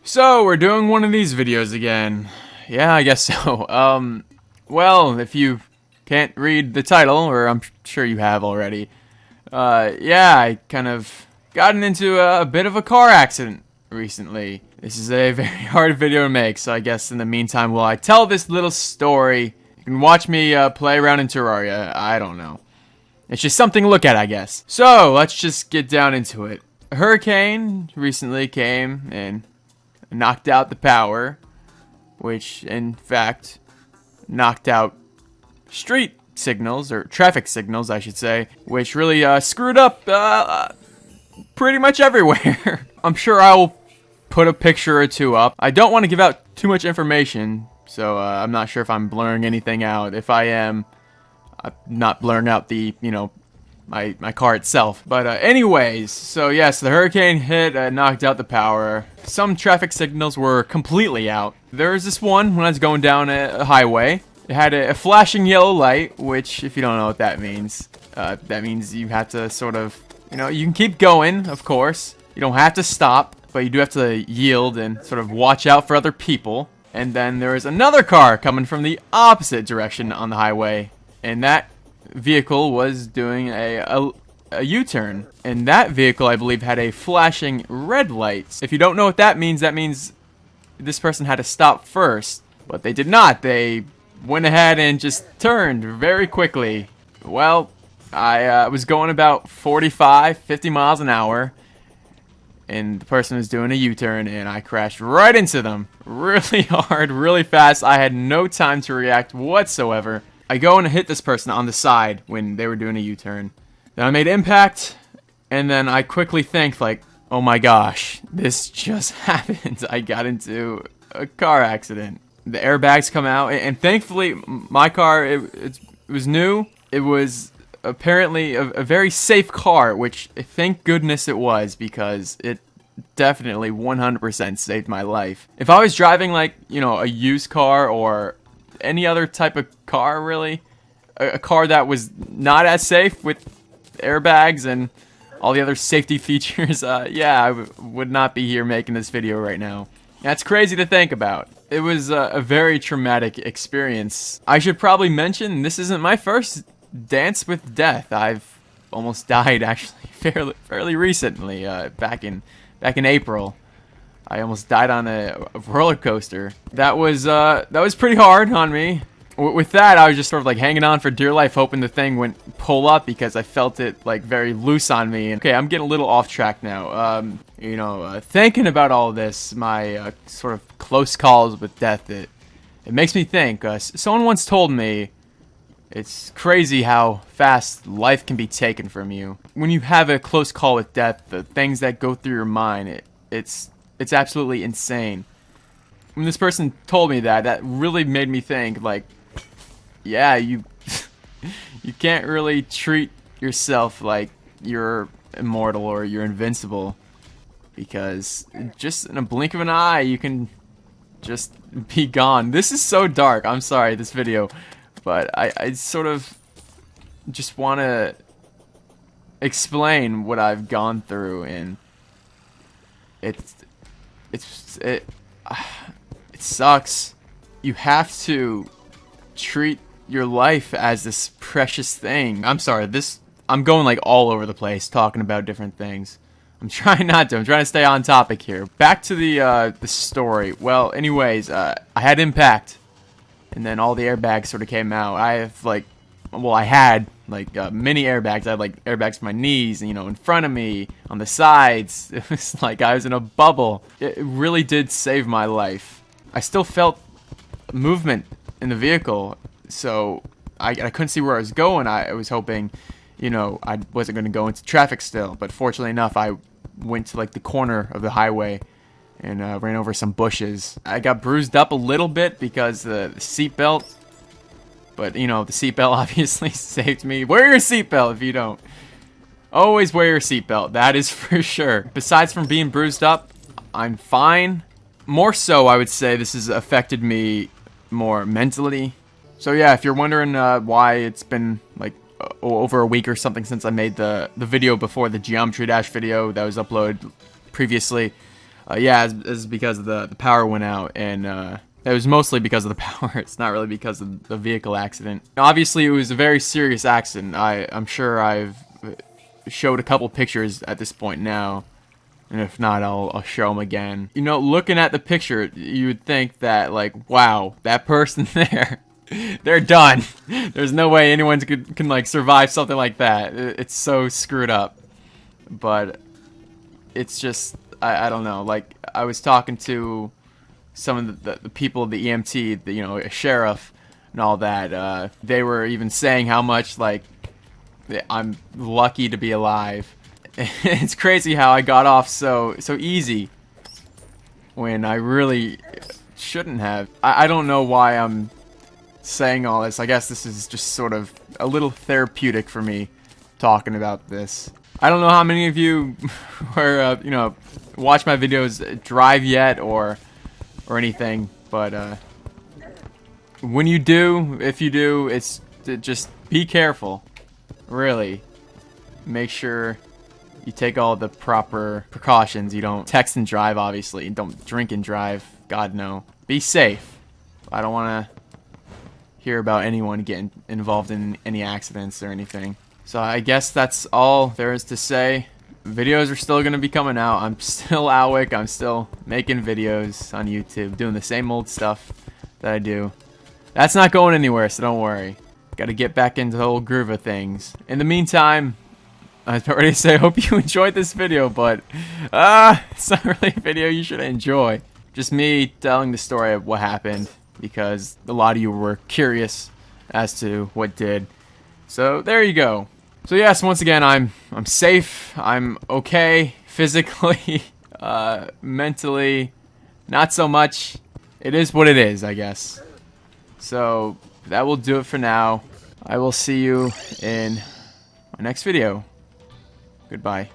So, we're doing one of these videos again. Yeah, I guess so. Well, if you can't read the title, or I'm sure you have already, yeah, I kind of gotten into a bit of a car accident recently. This is a very hard video to make, so I guess in the meantime, while I tell this little story, you can watch me play around in Terraria. I don't know. It's just something to look at, I guess. So, let's just get down into it. A hurricane recently came and knocked out the power, which in fact knocked out street signals, or traffic signals I should say, which really screwed up pretty much everywhere. I'm sure I'll put a picture or two up. I don't want to give out too much information, so I'm not sure if I'm blurring anything out. If I am, I'm not blurring out the, my car itself. But anyways, so yes, the hurricane hit, knocked out the power. Some traffic signals were completely out. There's this one when I was going down a highway. It had a flashing yellow light, which, if you don't know what that means you have to sort of, you can keep going, of course. You don't have to stop, but you do have to yield and sort of watch out for other people. And then there is another car coming from the opposite direction on the highway, and that vehicle was doing a U-turn. And that vehicle, I believe, had a flashing red light. If you don't know what that means this person had to stop first, but they did not. They went ahead and just turned very quickly. Well, I was going about 45, 50 miles an hour, and the person was doing a U-turn, and I crashed right into them. Really hard, really fast. I had no time to react whatsoever. I go and hit this person on the side when they were doing a U-turn. Then I made impact, and then I quickly think, oh my gosh, this just happened. I got into a car accident. The airbags come out, and thankfully, my car, it was new. It was apparently a very safe car, which thank goodness it was, because it definitely 100% saved my life. If I was driving, a used car or any other type of car, really, a car that was not as safe with airbags and all the other safety features, yeah, I would not be here making this video right now. That's crazy to think about. It was a very traumatic experience. I should probably mention this isn't my first dance with death. I've almost died actually fairly recently. Back in April, I almost died on a roller coaster. That was pretty hard on me. With that, I was just sort of hanging on for dear life, hoping the thing wouldn't pull up, because I felt it very loose on me. And okay, I'm getting a little off track now. Thinking about all this, my sort of close calls with death, it makes me think. Someone once told me it's crazy how fast life can be taken from you. When you have a close call with death, the things that go through your mind, it's absolutely insane. When this person told me that really made me think, yeah, you can't really treat yourself like you're immortal or you're invincible, because just in a blink of an eye, you can just be gone. This is so dark. I'm sorry, this video, but I sort of just want to explain what I've gone through, and it sucks. You have to treat your life as this precious thing. I'm sorry, I'm going all over the place talking about different things. I'm trying not to. I'm trying to stay on topic here. Back to the story. Well, anyways, I had impact, and then all the airbags sort of came out. I have I had mini airbags. I had airbags for my knees, in front of me, on the sides. It was like I was in a bubble. It really did save my life. I still felt movement in the vehicle, so I couldn't see where I was going. I was hoping, I wasn't going to go into traffic still, but fortunately enough, I went to the corner of the highway and ran over some bushes. I got bruised up a little bit because the seatbelt, but the seatbelt obviously saved me. Wear your seatbelt if you don't. Always wear your seatbelt, that is for sure. Besides from being bruised up, I'm fine. More so, I would say this has affected me more mentally. So yeah, if you're wondering why it's been over a week or something since I made the video before the Geometry Dash video that was uploaded previously, Yeah, it's because the power went out, and it was mostly because of the power. It's not really because of the vehicle accident. Obviously, it was a very serious accident. I'm sure I've showed a couple pictures at this point now, and if not, I'll show them again. You know, looking at the picture, you would think that, like, wow, that person there, they're done. There's no way anyone can like survive something like that. It's so screwed up. But it's just, I don't know. Like, I was talking to some of the people of the EMT, you know, a sheriff and all that. They were even saying how much, like, I'm lucky to be alive. It's crazy how I got off so easy when I really shouldn't have. I don't know why I'm saying all this. I guess this is just sort of a little therapeutic for me talking about this. I don't know how many of you were, you know, watch my videos drive yet or anything, but when you do, if you do, it's just be careful. Really, make sure you take all the proper precautions. You don't text and drive, obviously. Don't drink and drive. God, no. Be safe. I don't want to hear about anyone getting involved in any accidents or anything. So I guess that's all there is to say. Videos are still going to be coming out. I'm still Alwec. I'm still making videos on YouTube, doing the same old stuff that I do. That's not going anywhere, so don't worry. Got to get back into the whole groove of things. In the meantime, I was ready to say I hope you enjoyed this video, but it's not really a video you should enjoy. Just me telling the story of what happened, because a lot of you were curious as to what did. So there you go. So yes, once again, I'm safe. I'm okay physically, mentally, not so much. It is what it is, I guess. So that will do it for now. I will see you in my next video. Goodbye.